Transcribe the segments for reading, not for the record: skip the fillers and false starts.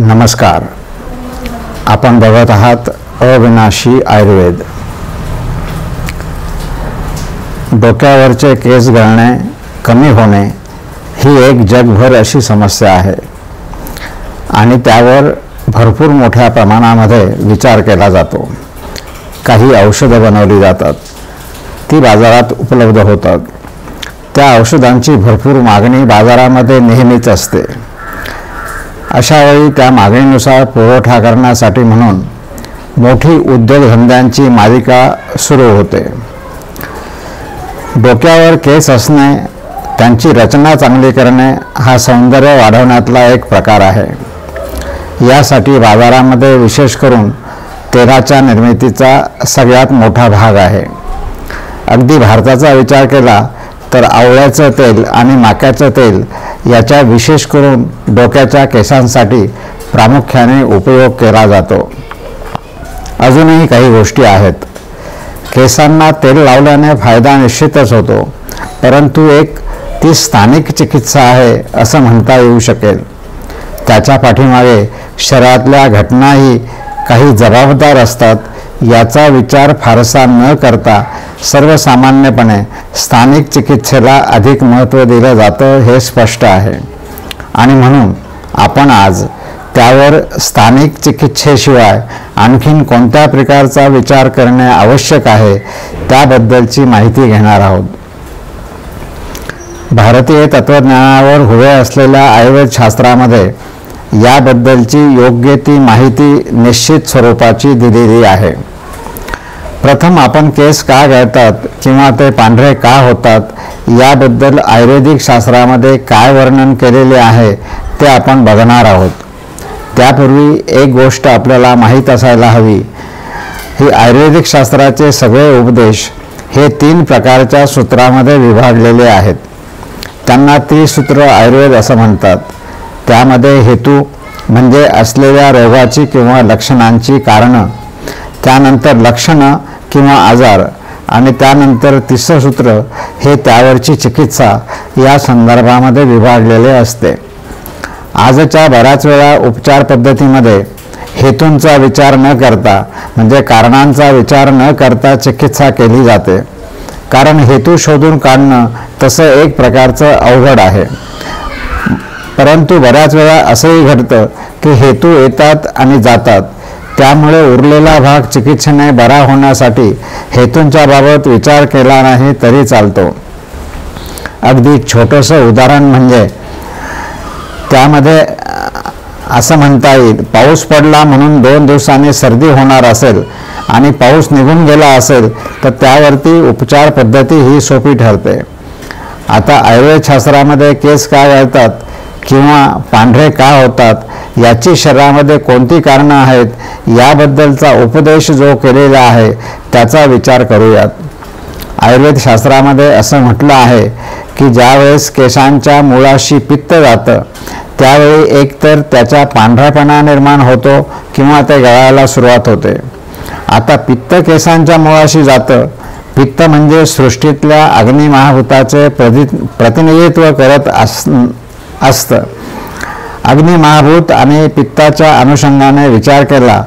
नमस्कार. आपण बघत आहात अविनाशी आयुर्वेद. डोक्यावरचे केस गळणे कमी होणे ही एक जगभर अशी समस्या आहे आणि त्यावर भरपूर मोठ्या प्रमाणामध्ये विचार केला जातो. काही औषधं बनवली जातात, ती बाजारात उपलब्ध होतात. त्या औषधांची भरपूर मागणी बाजारामध्ये नेहमीच असते. अशावेळी त्या मागणीनुसार पुरवठा करण्यासाठी म्हणून मोठी उद्योगधंद्यांची मालिका सुरू होते. डोक्यावर केस असणे, त्यांची रचना चांगली करणे हा सौंदर्य वाढवण्यातला एक प्रकार आहे. यासाठी बाजारामध्ये विशेष करून तेलाच्या निर्मितीचा सगळ्यात मोठा भाग आहे. अगदी भारताचा विचार केला तर आवळ्याचं तेल आणि माक्याचं तेल याचा विशेष करून डोक्याच्या केसांसाठी प्रामुख्याने उपयोग केला जातो. अजूनही काही गोष्टी आहेत. केसांना तेल लावल्याने फायदा निश्चितच होतो, परंतु ती स्थानिक चिकित्सा आहे असं म्हणता येऊ शकेल. त्याच्या पाठीमागे शरीरातल्या घटनाही काही जबाबदार असतात. याचा विचार फारसा न करता सर्वसामान्यपणे स्थानिक चिकित्सेला अधिक महत्त्व दिलं जातं हे स्पष्ट आहे. आणि म्हणून आपण आज त्यावर स्थानिक चिकित्सेशिवाय आणखीन कोणत्या प्रकारचा विचार करणे आवश्यक आहे त्याबद्दलची माहिती घेणार आहोत. भारतीय तत्त्वज्ञानावर उभे असलेल्या आयुर्वेद शास्त्रामध्ये याबद्दलची योग्य ती माहिती निश्चित स्वरूपाची दिलेली आहे. प्रथम आपण केस का गळतात किंवा ते पांढरे का होतात याबद्दल आयुर्वेदिक शास्त्रामध्ये काय वर्णन केलेले आहे ते आपण बघणार आहोत. त्यापूर्वी एक गोष्ट आपल्याला माहीत असायला हवी. ही आयुर्वेदिक शास्त्राचे सगळे उपदेश हे 3 प्रकारच्या सूत्रामध्ये विभागलेले आहेत. त्यांना त्रिसूत्र आयुर्वेद असं म्हणतात. त्यामध्ये हेतू म्हणजे असलेल्या रोगाची किंवा लक्षणांची कारणं, त्यानंतर लक्षणं किंवा आजार आणि त्यानंतर तिसरं सूत्र हे त्यावरची चिकित्सा या संदर्भामध्ये विभागलेले असते. आजच्या बऱ्याच वेळा उपचार पद्धतीमध्ये हेतूंचा विचार न करता म्हणजे कारणांचा विचार न करता चिकित्सा केली जाते. कारण हेतू शोधून काढणं तसं एक प्रकारचं अवघड आहे. परंतु बऱ्याच वेळा असंही घडतं की हेतू येतात आणि जातात. त्यामुळे उरलेला भाग चिकित्सेने बरा होण्यासाठी हेतूंच्या बाबत विचार केला नाही तरी चालतो. अगदी छोटंसं उदाहरण म्हणजे त्यामध्ये असं म्हणता येईल, पाऊस पडला म्हणून 2 दिवसांनी सर्दी होणार असेल आणि पाऊस निघून गेला असेल तर त्यावरती उपचार पद्धती ही सोपी ठरते. आता आयुर्वेद शास्त्रामध्ये केस का गळतात किंवा पांढरे का होतात याची शरीरामध्ये कोणती कारणं आहेत याबद्दलचा उपदेश जो केलेला आहे त्याचा विचार करूयात. आयुर्वेद शास्त्रामध्ये असं म्हटलं आहे की ज्यावेळेस केसांच्या मुळाशी पित्त जातं त्यावेळी एकतर त्याचा पांढरापणा निर्माण होतो किंवा ते गळायला सुरुवात होते. आता पित्त केसांच्या मुळाशी जातं. पित्त म्हणजे सृष्टीतल्या अग्निमहाभूताचे प्रतिनिधित्व करत असतं. अग्निमहाभूत आणि पित्ताच्या अनुषंगाने विचार केला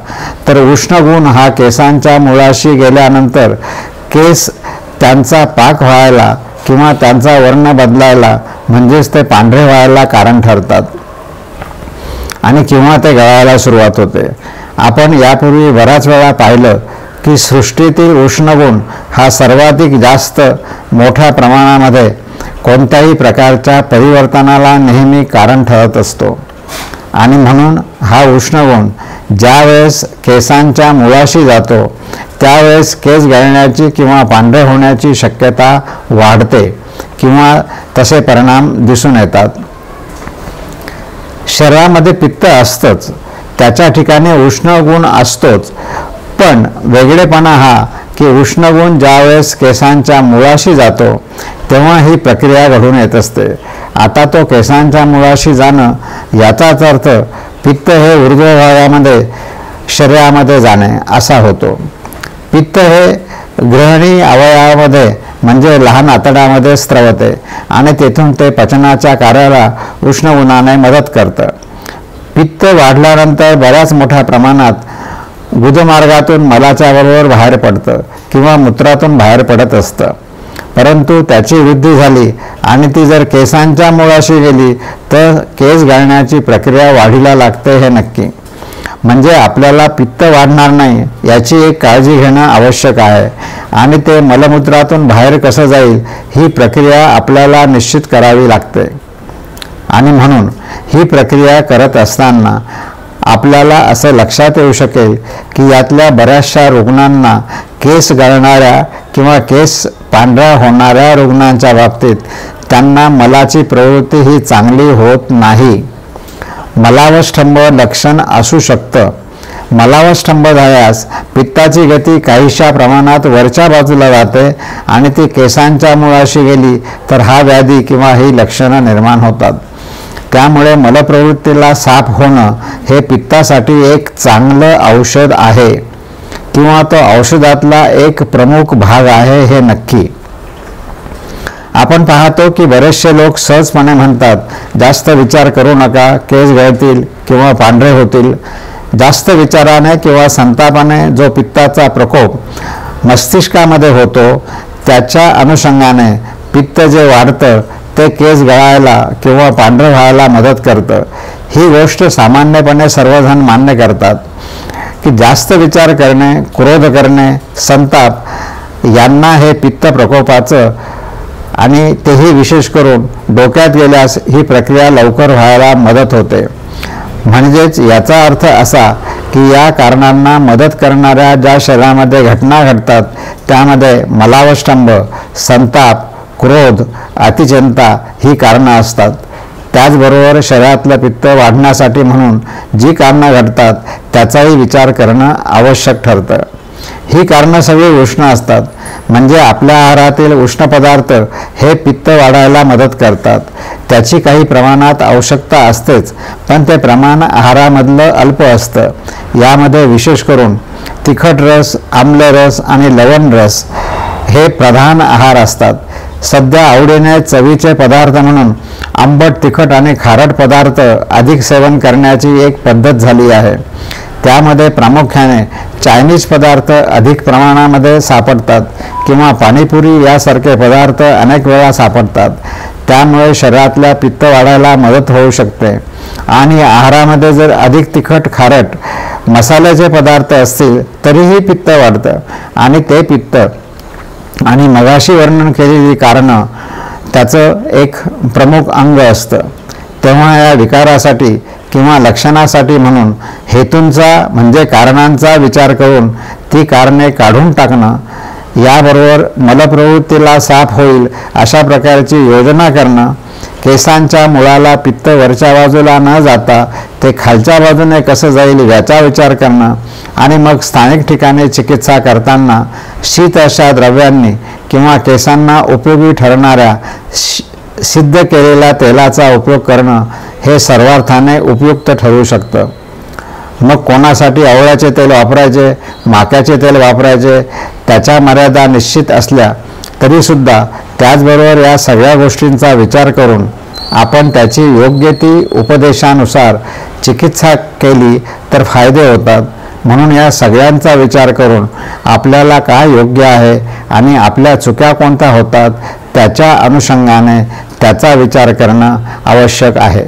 तर उष्णगुण हा केसांच्या मुळाशी गेल्यानंतर केस त्यांचा पाक व्हायला किंवा त्यांचा वर्ण बदलायला म्हणजेच ते पांढरे व्हायला कारण ठरतात आणि किंवा ते गळायला सुरुवात होते. आपण यापूर्वी बऱ्याच वेळा पाहिलं की सृष्टीतील उष्णगुण हा सर्वाधिक जास्त मोठ्या प्रमाणामध्ये कोणत्याही प्रकारच्या परिवर्तनाला नेहमी कारण ठरत असतो. आणि म्हणून हा उष्णगुण ज्यावेळेस केसांच्या मुळाशी जातो त्यावेळेस केस गळण्याची किंवा पांढरे होण्याची शक्यता वाढते किंवा तसे परिणाम दिसून येतात. शरीरामध्ये पित्त असतंच, त्याच्या ठिकाणी उष्णगुण असतोच, पण वेगळेपणा हा की उष्णगुण ज्यावेळेस केसांच्या मुळाशी जातो तेव्हा ही प्रक्रिया घडून येत असते. आता तो केसांच्या मुळाशी जाणं याचाच अर्थ पित्त हे ऊर्ध्व भागामध्ये शरीरामध्ये जाणे असा होतो. पित्त हे ग्रहणी अवयवामध्ये म्हणजे लहान आतड्यामध्ये स्त्रवते आणि तेथून ते पचनाच्या कार्याला उष्ण उन्हाने मदत करतं. पित्त पित्त वाढल्यानंतर बऱ्याच मोठ्या प्रमाणात गुदमार्गातून मलाच्या बरोबर बाहेर पडतं किंवा मूत्रातून बाहेर पडत असतं. परंतु त्याची वृद्धी झाली आणि ती जर केसांच्या मुळाशी गेली तर केस गळण्याची प्रक्रिया वाढीला लागते हे नक्की. म्हणजे आपल्याला पित्त वाढणार नाही याची एक काळजी घेणं आवश्यक आहे आणि ते मलमूत्रातून बाहेर कसं जाईल ही प्रक्रिया आपल्याला निश्चित करावी लागते. आणि म्हणून ही प्रक्रिया करत असताना आपल्याला असं लक्षात येऊ शकेल की यातल्या बऱ्याचशा रुग्णांना केस गळणाऱ्या किंवा केस पांढऱ्या होणाऱ्या रुग्णांच्या बाबतीत त्यांना मलाची प्रवृत्ती ही चांगली होत नाही. मलावष्टंभ लक्षण असू शकतं. मलावष्टंभ झाल्यास पित्ताची गती काहीशा प्रमाणात वरच्या बाजूला जाते आणि ती केसांच्या मुळाशी गेली तर हा व्याधी किंवा ही लक्षणं निर्माण होतात. त्यामुळे मलप्रवृत्तीला साफ होणं हे पित्तासाठी एक चांगलं औषध आहे किंवा तो औषधातला एक प्रमुख भाग आहे हे नक्की. आपण पाहतो की बरेचसे लोक सहजपणे म्हणतात जास्त विचार करू नका, केस गळतील किंवा पांढरे होतील. जास्त विचाराने किंवा संतापाने जो पित्ताचा प्रकोप मस्तिष्कामध्ये होतो त्याच्या अनुषंगाने पित्त जे वाढतं ते केस गळायला किंवा पांढरं व्हायला मदत करतं. ही गोष्ट सामान्यपणे सर्वजण मान्य करतात की जास्त विचार करणे, क्रोध करणे, संताप यांना हे पित्त प्रकोपाचं आणि तेही विशेष करून डोक्यात गेल्यास ही प्रक्रिया लवकर व्हायला मदत होते. म्हणजेच याचा अर्थ असा की या कारणांना मदत करणाऱ्या ज्या शरीरामध्ये घटना घडतात त्यामध्ये मलावष्टंभ, संताप, क्रोध, अतिचिंता ही कारणं असतात. त्याचबरोबर शरीरातलं पित्त वाढण्यासाठी म्हणून जी कारणं घडतात त्याचाही विचार करणं आवश्यक ठरतं. ही कारणं सगळी उष्ण असतात. म्हणजे आपल्या आहारातील उष्ण पदार्थ हे पित्त वाढायला मदत करतात. त्याची काही प्रमाणात आवश्यकता असतेच, पण ते प्रमाण आहारामधलं अल्प असतं. यामध्ये विशेष करून तिखट रस, आम्ल रस आणि लवण रस हे प्रधान आहार असतात. सध्या आवडीने चवीचे पदार्थ म्हणून आंबट, तिखट आणि खारट पदार्थ अधिक सेवन करण्याची एक पद्धत झाली आहे. त्यामध्ये प्रामुख्याने चायनीज पदार्थ अधिक प्रमाणामध्ये सापडतात किंवा पाणीपुरी यासारखे पदार्थ अनेक वेळा सापडतात. त्यामुळे शरीरातल्या पित्त वाढायला मदत होऊ शकते. आणि आहारामध्ये जर अधिक तिखट, खारट, मसाल्याचे पदार्थ असतील तरीही पित्त वाढतं आणि ते पित्त आणि मगाशी वर्णन केलेली कारणं त्याचं एक प्रमुख अंग असतं. तेव्हा या विकारासाठी किंवा लक्षणासाठी म्हणून हेतूंचा म्हणजे कारणांचा विचार करून ती कारणे काढून टाकणं, याबरोबर मलप्रवृत्तीला साफ होईल अशा प्रकारची योजना करणं, केसांच्या मुळाला पित्त वरच्या बाजूला न जाता ते खालच्या बाजूने कसं जाईल याचा विचार करणं आणि मग स्थानिक ठिकाणी चिकित्सा करताना शीत अशा द्रव्यांनी किंवा केसांना उपयोगी ठरणाऱ्या सिद्ध केलेल्या तेलाचा उपयोग करणं हे सर्वार्थाने उपयुक्त ठरू शकतं. मग कोणासाठी आवळ्याचे तेल वापरायचे, माक्याचे तेल वापरायचे त्याच्या मर्यादा निश्चित असल्या तरीसुद्धा त्याचबरोबर या सगळ्या गोष्टींचा विचार करून आपण त्याची योग्य ती उपदेशानुसार चिकित्सा केली तर फायदे होतात. म्हणून या सगळ्यांचा विचार करून आपल्याला काय योग्य आहे आणि आपल्या चुक्या कोणत्या होतात त्याच्या अनुषंगाने त्याचा विचार करणं आवश्यक आहे.